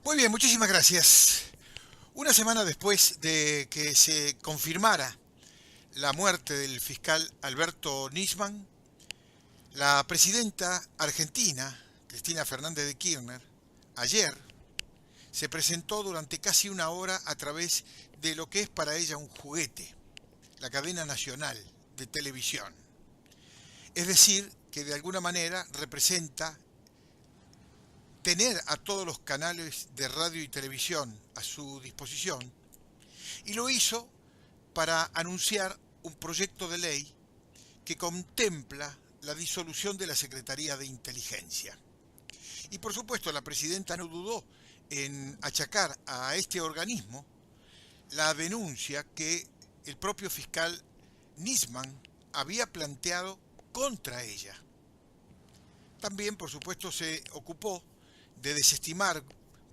Muy bien, muchísimas gracias. Una semana después de que se confirmara la muerte del fiscal Alberto Nisman, la presidenta argentina, Cristina Fernández de Kirchner, ayer se presentó durante casi una hora a través de lo que es para ella un juguete, la cadena nacional de televisión. Es decir, que de alguna manera representa tener a todos los canales de radio y televisión a su disposición, y lo hizo para anunciar un proyecto de ley que contempla la disolución de la Secretaría de Inteligencia. Y por supuesto la presidenta no dudó en achacar a este organismo la denuncia que el propio fiscal Nisman había planteado contra ella. También, por supuesto, se ocupó de desestimar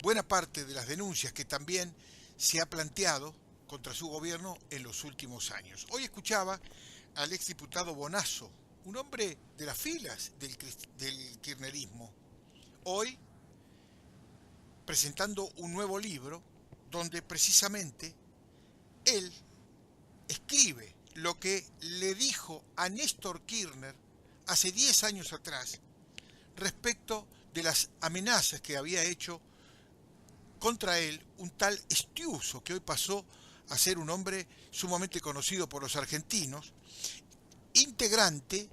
buena parte de las denuncias que también se ha planteado contra su gobierno en los últimos años. Hoy escuchaba al exdiputado Bonazo, un hombre de las filas del kirchnerismo, hoy presentando un nuevo libro donde precisamente él escribe lo que le dijo a Néstor Kirchner hace 10 años atrás respecto de las amenazas que había hecho contra él un tal Estiuso, que hoy pasó a ser un hombre sumamente conocido por los argentinos, integrante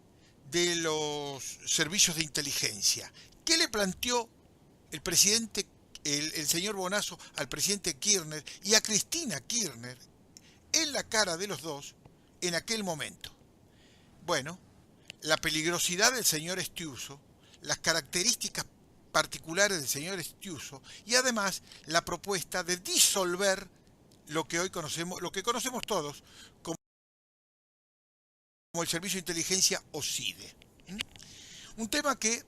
de los servicios de inteligencia. ¿Qué le planteó el presidente, el señor Bonazo, al presidente Kirchner y a Cristina Kirchner en la cara de los dos en aquel momento? Bueno, la peligrosidad del señor Estiuso, las características particulares del señor Estiuso y además la propuesta de disolver lo que hoy conocemos, lo que conocemos todos como el Servicio de Inteligencia o SIDE. Un tema que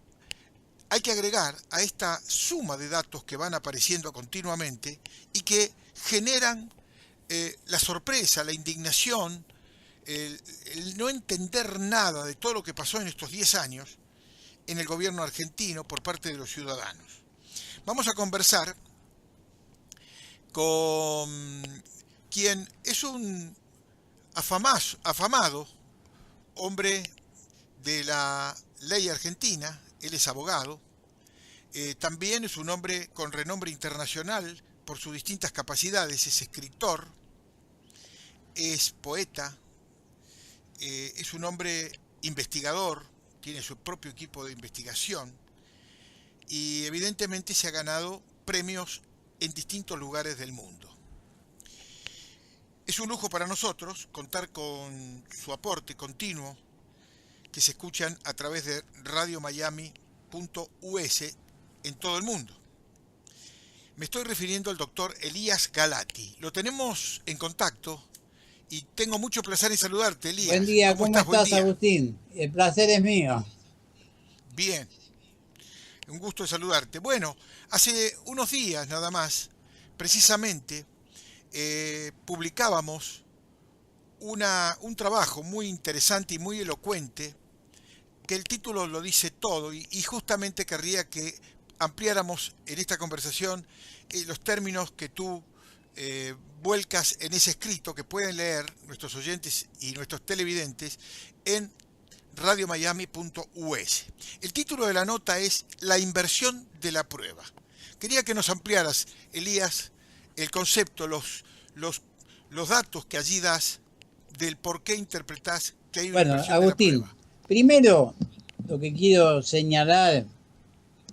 hay que agregar a esta suma de datos que van apareciendo continuamente y que generan la sorpresa, la indignación, el no entender nada de todo lo que pasó en estos 10 años en el gobierno argentino por parte de los ciudadanos. Vamos a conversar con quien es un afamado hombre de la ley argentina. Él es abogado, también es un hombre con renombre internacional por sus distintas capacidades, es escritor, es poeta, es un hombre investigador, tiene su propio equipo de investigación y evidentemente se ha ganado premios en distintos lugares del mundo. Es un lujo para nosotros contar con su aporte continuo que se escuchan a través de radiomiami.us en todo el mundo. Me estoy refiriendo al doctor Elías Galati. Lo tenemos en contacto y tengo mucho placer en saludarte, Buen Elías. día, ¿Cómo ¿cómo estás? Buen estás, día. Agustín? El placer es mío. Bien, un gusto de saludarte. Bueno, hace unos días nada más, precisamente, publicábamos un trabajo muy interesante y muy elocuente, que el título lo dice todo y justamente querría que ampliáramos en esta conversación los términos que tú vuelcas en ese escrito que pueden leer nuestros oyentes y nuestros televidentes en radiomiami.us. El título de la nota es La inversión de la prueba. Quería que nos ampliaras, Elías, el concepto, los, los datos que allí das del por qué interpretás que hay una Bueno, inversión de la Agustín, prueba. primero lo que quiero señalar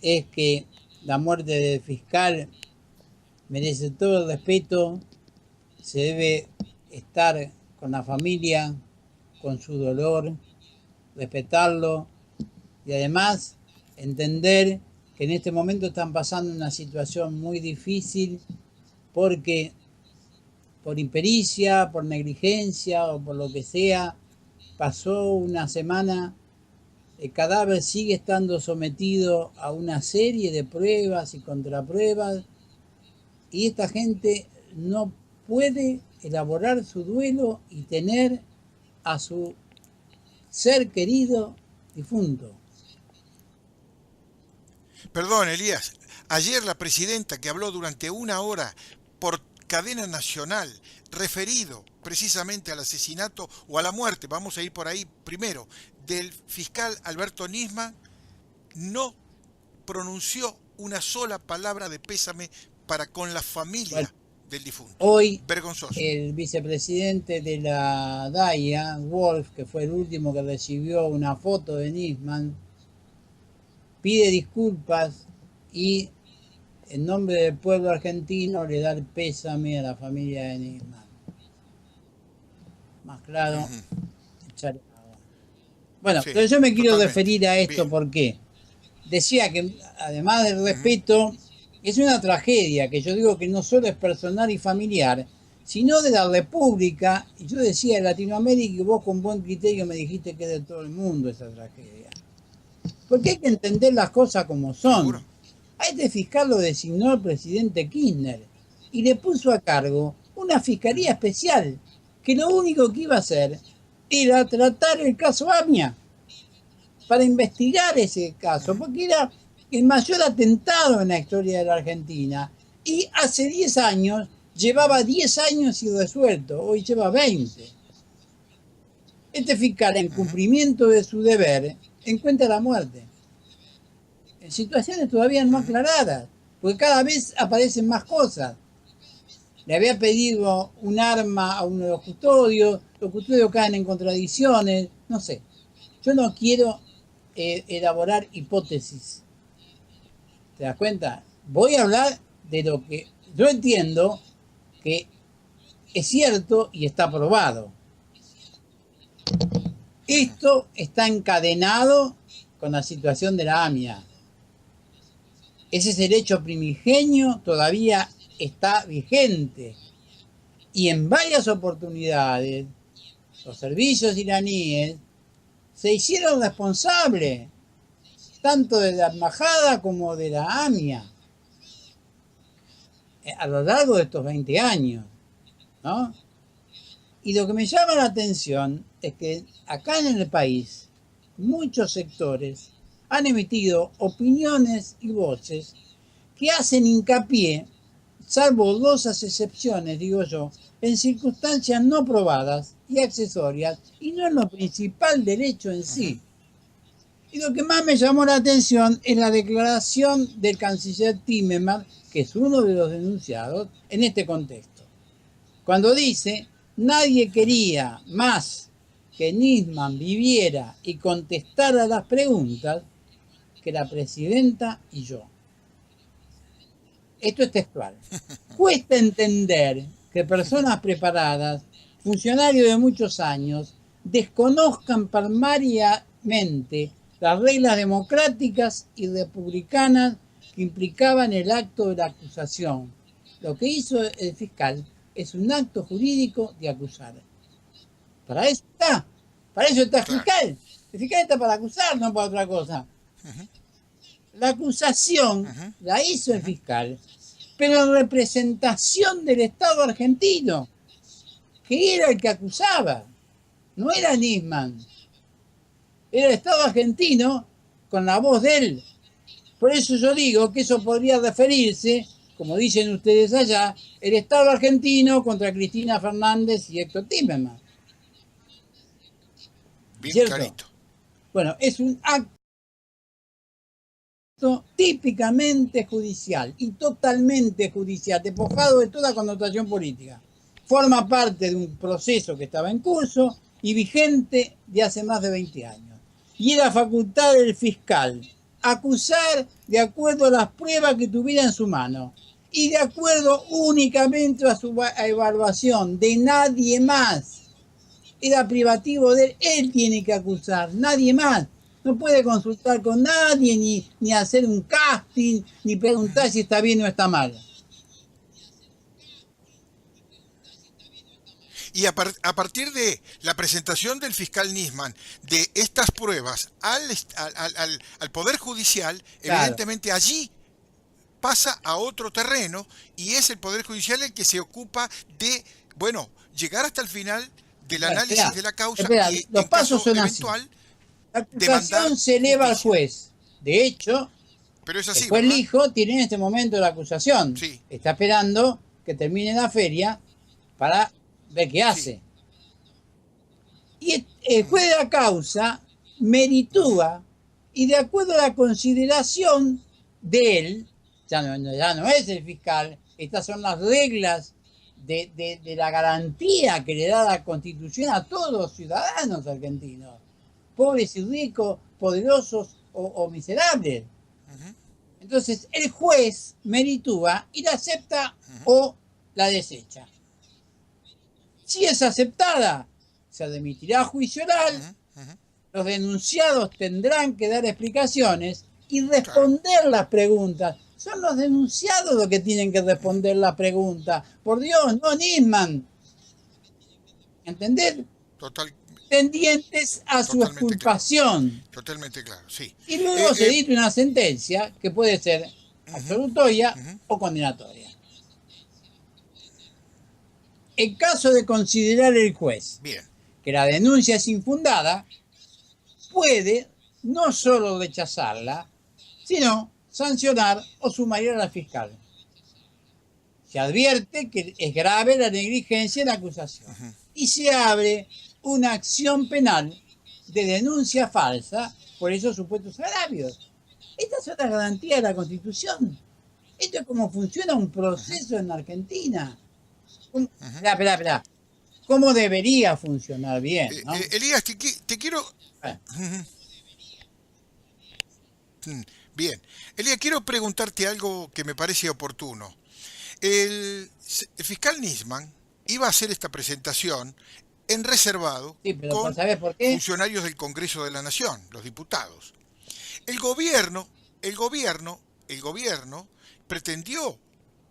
es que la muerte del fiscal merece todo el respeto, se debe estar con la familia, con su dolor, respetarlo y además entender que en este momento están pasando una situación muy difícil porque por impericia, por negligencia o por lo que sea, pasó una semana, el cadáver sigue estando sometido a una serie de pruebas y contrapruebas y esta gente no puede elaborar su duelo y tener a su ser querido difunto. Perdón, Elías. Ayer la presidenta que habló durante una hora por cadena nacional, referido precisamente al asesinato o a la muerte, vamos a ir por ahí primero, del fiscal Alberto Nisman, no pronunció una sola palabra de pésame para con la Bueno, familia del difunto. hoy Vergonzoso. el vicepresidente de la DAIA, Wolf, que fue el último que recibió una foto de Nisman, pide disculpas y en nombre del pueblo argentino le da el pésame a la familia de Nisman. Más claro, echar agua. Bueno, Sí, pero yo me quiero totalmente. referir a esto Bien. porque decía que además del respeto, es una tragedia que yo digo que no solo es personal y familiar, sino de la República. Y yo decía de Latinoamérica y vos con buen criterio me dijiste que es de todo el mundo esa tragedia. Porque hay que entender las cosas como son. Seguro. A este fiscal lo designó el presidente Kirchner y le puso a cargo una fiscalía especial que lo único que iba a hacer era tratar el caso AMIA para investigar ese caso, porque era el mayor atentado en la historia de la Argentina y hace 10 años, llevaba 10 años irresuelto, hoy lleva 20. Este fiscal, en cumplimiento de su deber, encuentra la muerte en situaciones todavía no aclaradas, porque cada vez aparecen más cosas. Le había pedido un arma a uno de los custodios caen en contradicciones, no sé. Yo no quiero elaborar hipótesis. ¿Te das cuenta? Voy a hablar de lo que yo entiendo que es cierto y está probado. Esto está encadenado con la situación de la AMIA. Ese derecho primigenio todavía está vigente. Y en varias oportunidades, los servicios iraníes se hicieron responsables, tanto de la embajada como de la AMIA, a lo largo de estos 20 años, ¿no? Y lo que me llama la atención es que acá en el país, muchos sectores han emitido opiniones y voces que hacen hincapié, salvo dosas excepciones, digo yo, en circunstancias no probadas y accesorias, y no en lo principal del hecho en sí. Y lo que más me llamó la atención es la declaración del canciller Timmermans, que es uno de los denunciados, en este contexto. Cuando dice, nadie quería más que Nisman viviera y contestara las preguntas que la presidenta y yo. Esto es textual. Cuesta entender que personas preparadas, funcionarios de muchos años, desconozcan palmariamente las reglas democráticas y republicanas que implicaban el acto de la acusación. Lo que hizo el fiscal es un acto jurídico de acusar. Para eso está el fiscal. El fiscal está para acusar, no para otra cosa. La acusación la hizo el fiscal, pero en representación del Estado argentino, que era el que acusaba, no era Nisman, era el Estado argentino con la voz de él. Por eso yo digo que eso podría referirse, como dicen ustedes allá, el Estado argentino contra Cristina Fernández y Héctor Timmermans. Bien ¿Cierto? clarito. Bueno, es un acto típicamente judicial y totalmente judicial, despojado de toda connotación política. Forma parte de un proceso que estaba en curso y vigente de hace más de 20 años. Y era facultad del fiscal acusar de acuerdo a las pruebas que tuviera en su mano y de acuerdo únicamente a su evaluación, de nadie más. Era privativo de él, él tiene que acusar, nadie más. No puede consultar con nadie, ni hacer un casting, ni preguntar si está bien o está mal. Y a partir de la presentación del fiscal Nisman de estas pruebas al Poder Judicial, Claro. evidentemente allí pasa a otro terreno y es el Poder Judicial el que se ocupa de, bueno, llegar hasta el final del análisis de la causa y los en pasos caso son así. eventual La acusación demandar se eleva al justicia. juez. De hecho, Pero es El así, juez ¿verdad? Lijo tiene en este momento la acusación. Sí, Está esperando que termine la feria para ver qué sí. hace. Y el Ujú, juez de la causa ujú, meritúa y de acuerdo a la consideración de él, ya no es el fiscal, estas son las reglas de la garantía que le da la Constitución a todos los ciudadanos argentinos, pobres y ricos, poderosos o miserables. ujú, Entonces el juez meritúa y la acepta ujú, o la desecha. Si es aceptada, se remitirá a juicio oral, ujú, ujú. los denunciados tendrán que dar explicaciones y Claro. responder las preguntas. Son los denunciados los que tienen que Ujú. responder las preguntas. Por Dios, no Nisman. ¿Entendés? Total, Tendientes a su totalmente claro. exculpación. Totalmente claro, sí. Y Eh, luego se eh, dicta una sentencia que puede ser ujú, absolutoria ujú. o condenatoria. En caso de considerar el juez Bien. que la denuncia es infundada, puede no solo rechazarla, sino sancionar o sumariar al fiscal. Se advierte que es grave la negligencia en la acusación Ujú. y se abre una acción penal de denuncia falsa por esos supuestos agravios. Estas son las garantías de la Constitución. Esto es como funciona un Ujú, proceso en Argentina. ujú. Espera. ¿Cómo debería funcionar bien, no? Elías, te quiero... Bueno, Ujú, mm, bien. Elías, quiero preguntarte algo que me parece oportuno. El fiscal Nisman iba a hacer esta presentación en reservado sí, pero con ¿sabes por qué? funcionarios del Congreso de la Nación, los diputados. El gobierno, el gobierno pretendió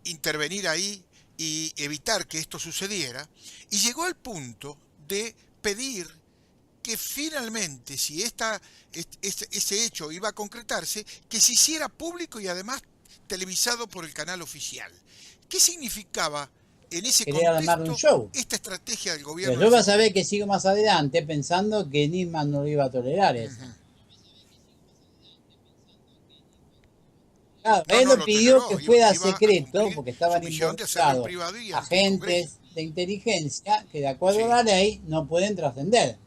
intervenir ahí y evitar que esto sucediera y llegó al punto de pedir que finalmente, si ese hecho iba a concretarse, que se hiciera público y además televisado por el canal oficial. ¿Qué significaba en ese Quería armar un contexto show. esta estrategia del Pero gobierno yo del vas a fiscal? ver que sigo más adelante pensando que Nisman no lo iba a tolerar eso. Ujú. Claro, No, él no lo lo pidió toleró, que fuera iba a secreto cumplir porque su estaban misión de hacerlo en involucrados privado y ante el Congreso. agentes de inteligencia que de acuerdo a Sí, la ley no pueden trascender.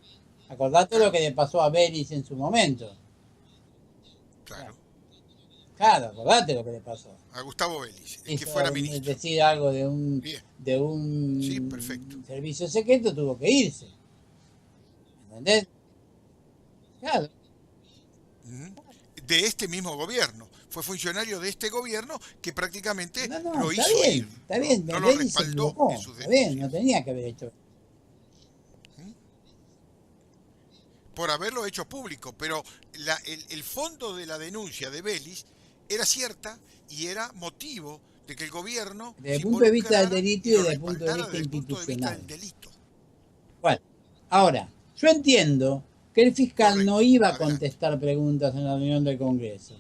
Acordate lo claro, que le pasó a Belis en su momento. claro. Claro, acordate lo que le pasó. A Gustavo Vélez, el que Hizo fuera ministro. decir algo Bien, de sí, perfecto. un servicio secreto, tuvo que irse. ¿Entendés? Claro. Ujú. De este mismo gobierno. Fue funcionario de este gobierno que prácticamente No, lo hizo ir, está ¿no? bien, No lo Belis se respaldó en equivocó, sus está bien, no denuncias. tenía que haber hecho. ¿Mm? Por haberlo hecho público, pero el fondo de la denuncia de Vélez era cierta y era motivo de que el gobierno Desde el se punto de vista del involucrara delito y y lo desde el punto de respaldara vista desde el punto de vista institucional. del delito. Bueno, ahora, yo entiendo que el fiscal no Correcto, iba a adelante. contestar preguntas en la reunión del Congreso.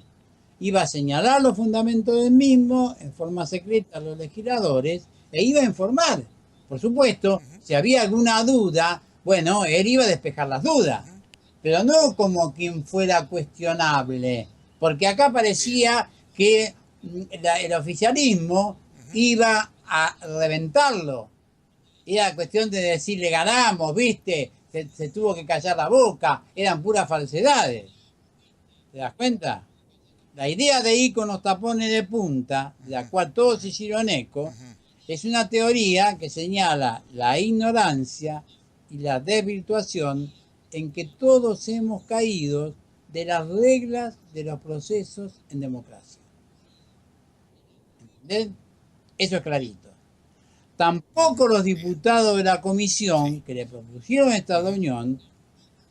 Iba a señalar los fundamentos del mismo en forma secreta a los legisladores e iba a informar. Por supuesto, Ujú, si había alguna duda, bueno, él iba a despejar las dudas, ujú. pero no como quien fuera cuestionable, porque acá Bien. parecía que el oficialismo Ujú, iba a reventarlo. Era cuestión de decirle ganamos, viste, se tuvo que callar la boca, eran puras falsedades. ¿Te das cuenta? La idea de ir con los tapones de punta, de la ujú, cual todos ujú, hicieron eco, ujú. es una teoría que señala la ignorancia y la desvirtuación en que todos hemos caído de las reglas de los procesos en democracia. ¿Entendés? Eso es clarito. Tampoco los Bien, diputados de la comisión sí. que le propusieron esta Ujú, reunión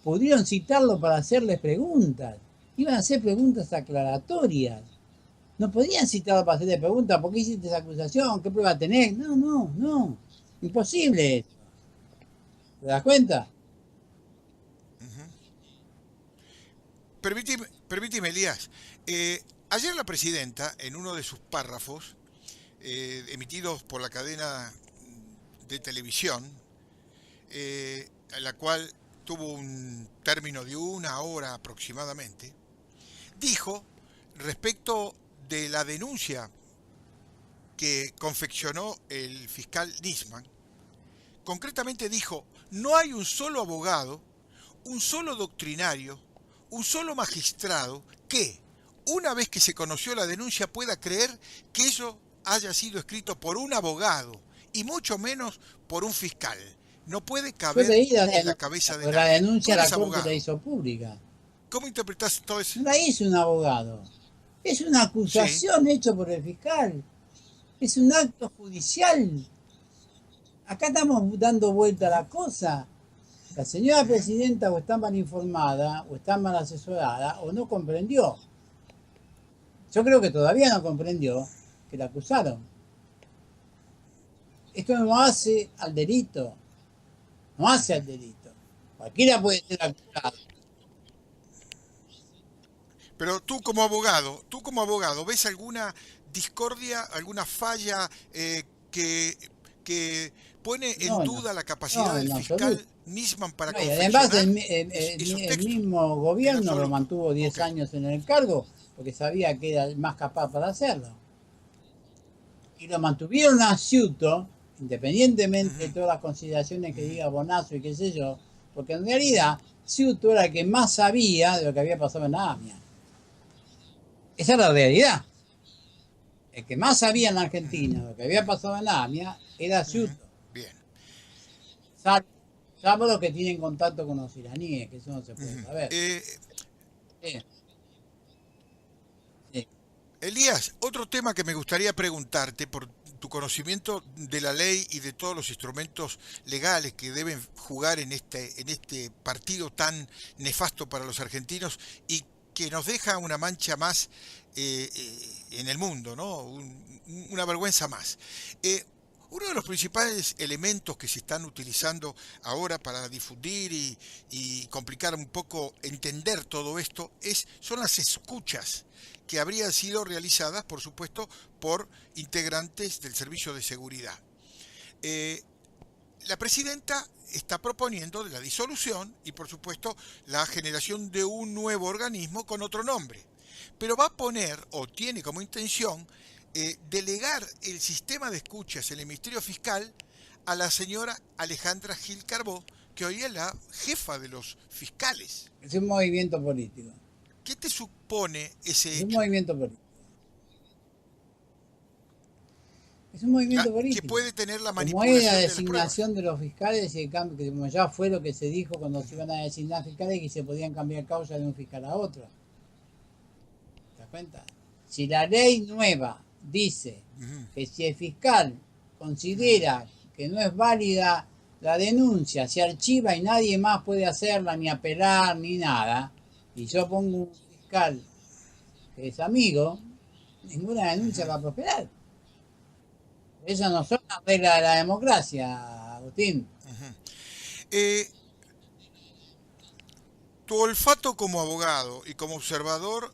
pudieron citarlo para hacerle preguntas. Iban a hacer preguntas aclaratorias. No podían citarlo para hacerle preguntas. ¿Por qué hiciste esa acusación? ¿Qué prueba tenés? No. Imposible eso. ¿Te das cuenta? ujú. Permíteme, Elías. Ayer la presidenta, en uno de sus párrafos, emitidos por la cadena de televisión, la cual tuvo un término de una hora aproximadamente, dijo respecto de la denuncia que confeccionó el fiscal Nisman, concretamente dijo, no hay un solo abogado, un solo doctrinario, un solo magistrado que, una vez que se conoció la denuncia, pueda creer que eso haya sido escrito por un abogado y mucho menos por un fiscal. No puede Yo caber leí la en la denuncia, cabeza de porque la nadie. Tú denuncia la eres Corte la abogado. hizo pública. ¿Cómo interpretás todo eso? No la hizo un abogado. Es una Sí. acusación hecha por el fiscal. Es un acto judicial. Acá estamos dando vuelta a Ujú, la cosa. La señora ujú. presidenta o está mal informada, o está mal asesorada, o no comprendió. Yo creo que todavía no comprendió que la acusaron. Esto no hace al delito. No hace al delito. Cualquiera puede ser acusado. Pero tú como abogado, ¿ves alguna discordia, alguna falla que pone en No, duda la capacidad no, del en absoluto. fiscal Nisman para No, y además confeccionar esos el textos? mismo En gobierno lo absoluto. mantuvo 10 Ok. años en el cargo porque sabía que era el más capaz para hacerlo. Y lo mantuvieron a Ciuto, independientemente de Ujú, todas las consideraciones que ujú, diga Bonazo y qué sé yo, porque en ujú, realidad Ciuto era el que más sabía de lo que había pasado en la AMIA. Esa es la realidad. El que más sabía en la ujú, Argentina de lo que había pasado en la AMIA era ujú. Ciuto. Bien. Salvo, salvo los que tienen contacto con los iraníes, que eso no se puede Ujú. saber. Sí, sí. Elías, otro tema que me gustaría preguntarte por tu conocimiento de la ley y de todos los instrumentos legales que deben jugar en este partido tan nefasto para los argentinos y que nos deja una mancha más en el mundo, ¿no? Una vergüenza más. Eh, Uno de los principales elementos que se están utilizando ahora para difundir y complicar un poco entender todo esto son las escuchas que habrían sido realizadas, por supuesto, por integrantes del Servicio de Seguridad. Eh, la presidenta está proponiendo la disolución y, por supuesto, la generación de un nuevo organismo con otro nombre. Pero va a poner, o tiene como intención, delegar el sistema de escuchas en el Ministerio Fiscal a la señora Alejandra Gil Carbó, que hoy es la jefa de los fiscales. Es un movimiento político. ¿Qué te supone ese Es un hecho? movimiento político. Es un movimiento Que político. puede tener la Como es la manipulación de las pruebas. designación de los fiscales y el cambio, que como ya fue lo que se dijo cuando se iban a designar fiscales, que se podían cambiar causa de un fiscal a otro. ¿Te das cuenta? Si la ley nueva dice Ujú, que si el fiscal ujú, considera que no es válida la denuncia, se archiva y nadie más puede hacerla, ni apelar, ni nada, y yo pongo un fiscal que es amigo, ninguna denuncia ujú, va a prosperar. Esas no son las reglas de la democracia, Agustín. ujú. Eh, Tu olfato como abogado y como observador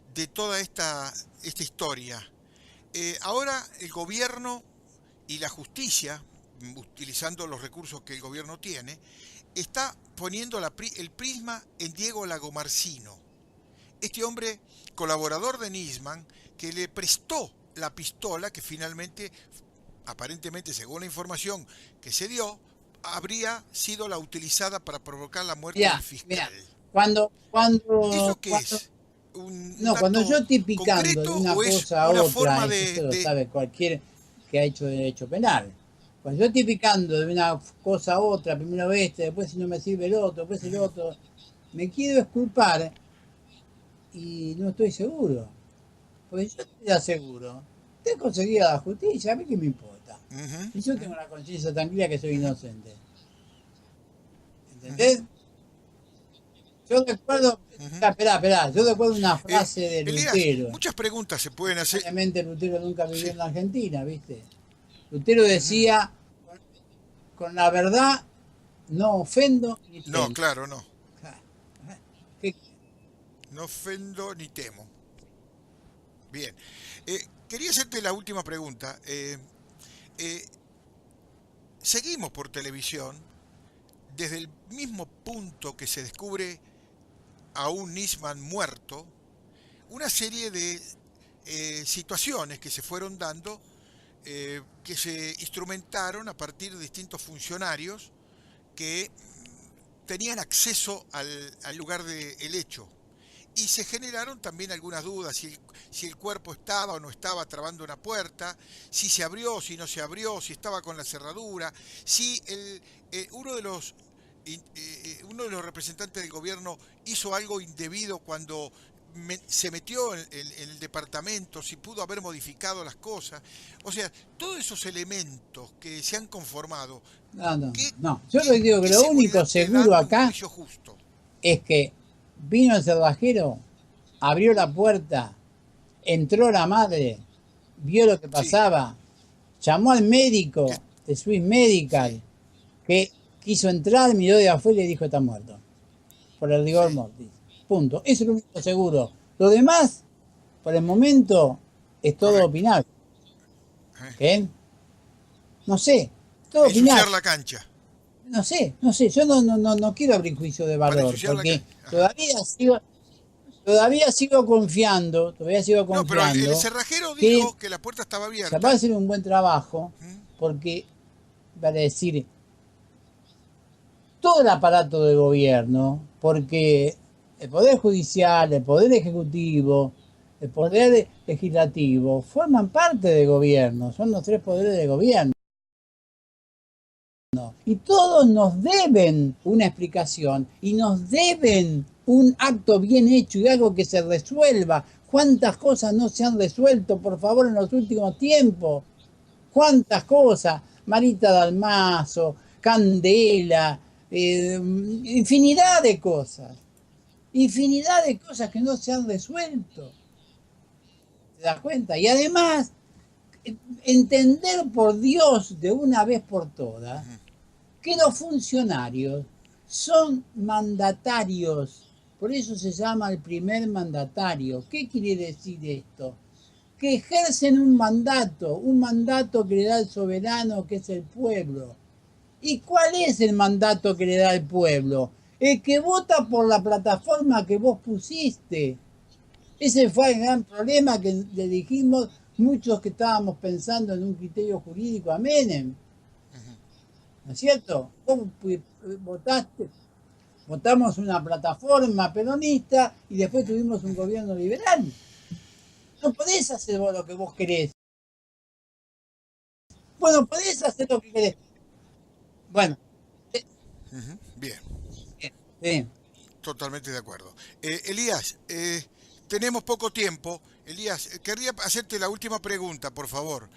de toda esta historia. Ahora el gobierno y la justicia, utilizando los recursos que el gobierno tiene, está poniendo el prisma en Diego Lagomarsino, este hombre colaborador de Nisman que le prestó la pistola que finalmente, aparentemente según la información que se dio, habría sido la utilizada para provocar la muerte del Mira, fiscal. mira, cuando, ¿Eso qué cuando, es? ¿Un no, cuando yo dato estoy picando de concreto una o es cosa a una otra, forma y eso lo de... sabe cualquier que ha hecho derecho penal. Cuando yo estoy picando de una cosa a otra, primero este, después si no me sirve el otro, después el Ujú, otro, me quiero exculpar y no estoy seguro. Porque yo estoy aseguro de conseguir a la justicia, a mí qué me importa. ujú, Y yo tengo ujú, la conciencia tranquila que soy ujú, inocente. ujú, ¿Entendés? Yo recuerdo, ujú. esperá, yo recuerdo una Eh, frase de Elías, Lutero. muchas preguntas se pueden hacer. Obviamente Lutero nunca vivió Sí. en la Argentina, ¿viste? Lutero Ujú. decía, con la verdad no ofendo ni No, temo. claro, no. ¿Qué? No ofendo ni temo. Bien. Quería hacerte la última pregunta. Eh, Seguimos por televisión desde el mismo punto que se descubre a un Nisman muerto, una serie de situaciones que se fueron dando, que se instrumentaron a partir de distintos funcionarios que tenían acceso al lugar del hecho. Y se generaron también algunas dudas, si el cuerpo estaba o no estaba trabando una puerta, si se abrió, si no se abrió, si estaba con la cerradura, si uno de los representantes del gobierno hizo algo indebido cuando se metió en el departamento, si pudo haber modificado las cosas. O sea, todos esos elementos que se han conformado, No, no, ¿qué, no. Yo les digo que qué lo único seguridad te seguro dan de un acá juicio justo? es que vino el cerrajero, abrió la puerta, entró la madre, vio lo que Sí, pasaba, llamó al que, médico de Swiss sí, Medical, que quiso entrar, miró de afuera y dijo está muerto, por el rigor sí. mortis. Punto. Eso es lo único seguro. Lo demás, por el momento, es todo Correcto. opinable. ¿Eh? ¿Ok? No sé, todo Ensuciar opinable. la cancha. No sé, yo no quiero abrir juicio de Para valor, ensuciar la porque cancha. Ajá. todavía sigo No, pero el confiando cerrajero que dijo que la puerta estaba se va a abierta. hacer un buen trabajo, ¿Mm? porque, vale decir, todo el aparato de gobierno, porque el Poder Judicial, el Poder Ejecutivo, el Poder Legislativo, forman parte del gobierno, son los tres poderes de gobierno. Y todos nos deben una explicación y nos deben un acto bien hecho y algo que se resuelva. ¿Cuántas cosas no se han resuelto, por favor, en los últimos tiempos? ¿Cuántas cosas? Marita Dalmazo, Candela, infinidad de cosas. Infinidad de cosas que no se han resuelto. ¿Te das cuenta? Y además, entender por Dios de una vez por todas Ujú. que los funcionarios son mandatarios. Por eso se llama el primer mandatario. ¿Qué quiere decir esto? Que ejercen un mandato que le da el soberano, que es el pueblo. ¿Y cuál es el mandato que le da el pueblo? El que vota por la plataforma que vos pusiste. Ese fue el gran problema que le dijimos muchos que estábamos pensando en un criterio jurídico a Menem. ¿No es cierto? Vos votaste, votamos una plataforma peronista y después tuvimos un gobierno liberal. No podés hacer vos lo que vos querés. Bueno, podés hacer lo que querés. Bueno, Ujú. Bien, sí. totalmente de acuerdo. Elías, tenemos poco tiempo. Elías, querría hacerte la última pregunta, por favor.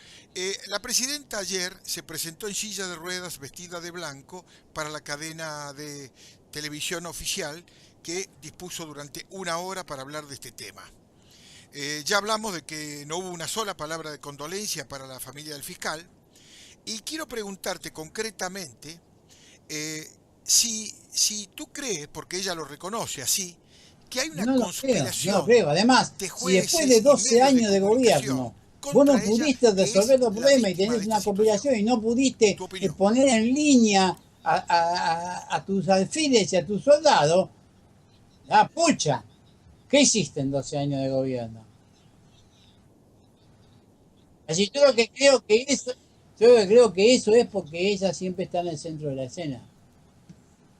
La presidenta ayer se presentó en silla de ruedas vestida de blanco para la cadena de televisión oficial que dispuso durante una hora para hablar de este tema. Ya hablamos de que no hubo una sola palabra de condolencia para la familia del fiscal y quiero preguntarte concretamente eh, si tú crees, porque ella lo reconoce así, que hay una No lo creo, no lo conspiración creo. Además, de si después de jueces y 12 medios de años de comunicación gobierno vos no contra ella, pudiste que es resolver los la problemas y víctima de tenés esta una situación. conspiración y no pudiste Tu opinión. poner en línea a tus alfiles y a tus soldados, pucha, ¿qué hiciste en 12 años de gobierno? Así yo lo que creo que eso es porque ella siempre está en el centro de la escena.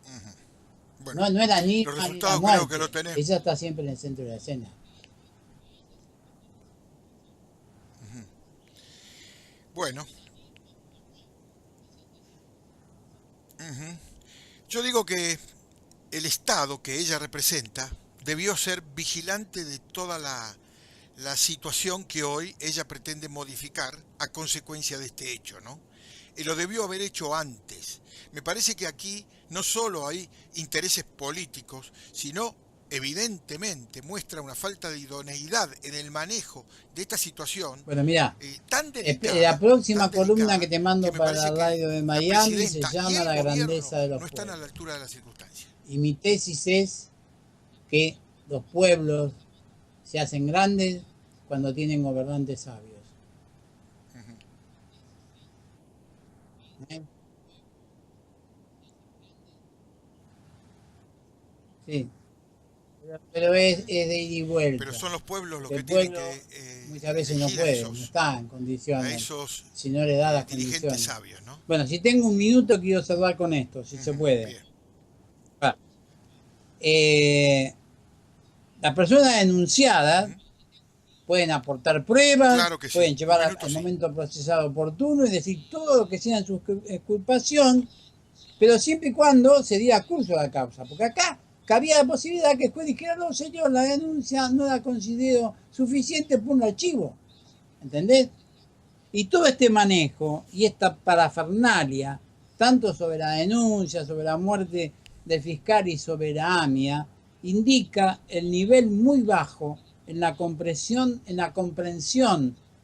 Ujú. Bueno, No, no es la los niña ni la resultados creo que lo muerte. tenés. Ella está siempre en el centro de la escena. Ujú. Bueno, ujú. Yo digo que el Estado que ella representa debió ser vigilante de toda la situación que hoy ella pretende modificar a consecuencia de este hecho, ¿no? Y lo debió haber hecho antes. Me parece que aquí no solo hay intereses políticos, sino evidentemente muestra una falta de idoneidad en el manejo de esta situación Bueno, mira, la tan próxima columna que delicada, te que mando me para parece la que radio de la Miami se presidenta y llama el La gobierno grandeza de los no están a pueblos. la altura de las circunstancias. Y mi tesis es que los pueblos se hacen grandes cuando tienen gobernantes sabios. Ujú. ¿Eh? Sí, Pero es de ida y Pero vuelta. son los pueblos los que El tienen pueblo que muchas veces no elegir puede, no está en a condiciones, esos si no le da las dirigentes condiciones. sabios, ¿no? Bueno, si tengo un minuto, quiero cerrar con esto, si se Ujú, puede. bien, Ah, eh, las personas denunciadas ujú. pueden aportar pruebas, Claro que sí, pueden un llevar minuto al sí. momento procesado oportuno y decir todo lo que sea en su exculpación, pero siempre y cuando se diera curso a la causa. Porque acá cabía la posibilidad que el juez dijera, no señor, la denuncia no la considero suficiente por un archivo. ¿Entendés? Y todo este manejo y esta parafernalia, tanto sobre la denuncia, sobre la muerte del fiscal y sobre la AMIA, indica el nivel muy bajo en la comprensión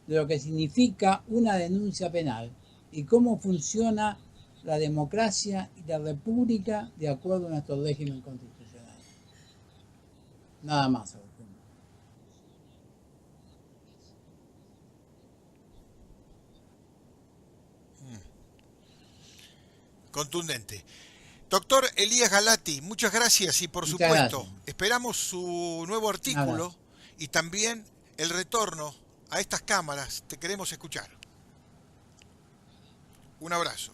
de lo que significa una denuncia penal y cómo funciona la democracia y la república de acuerdo a nuestro régimen constitucional. Nada más. Contundente. Doctor Elías Galati, muchas gracias y por Muchas supuesto, gracias. esperamos su nuevo Un abrazo. artículo y también el retorno a estas cámaras. Te queremos escuchar. Un abrazo.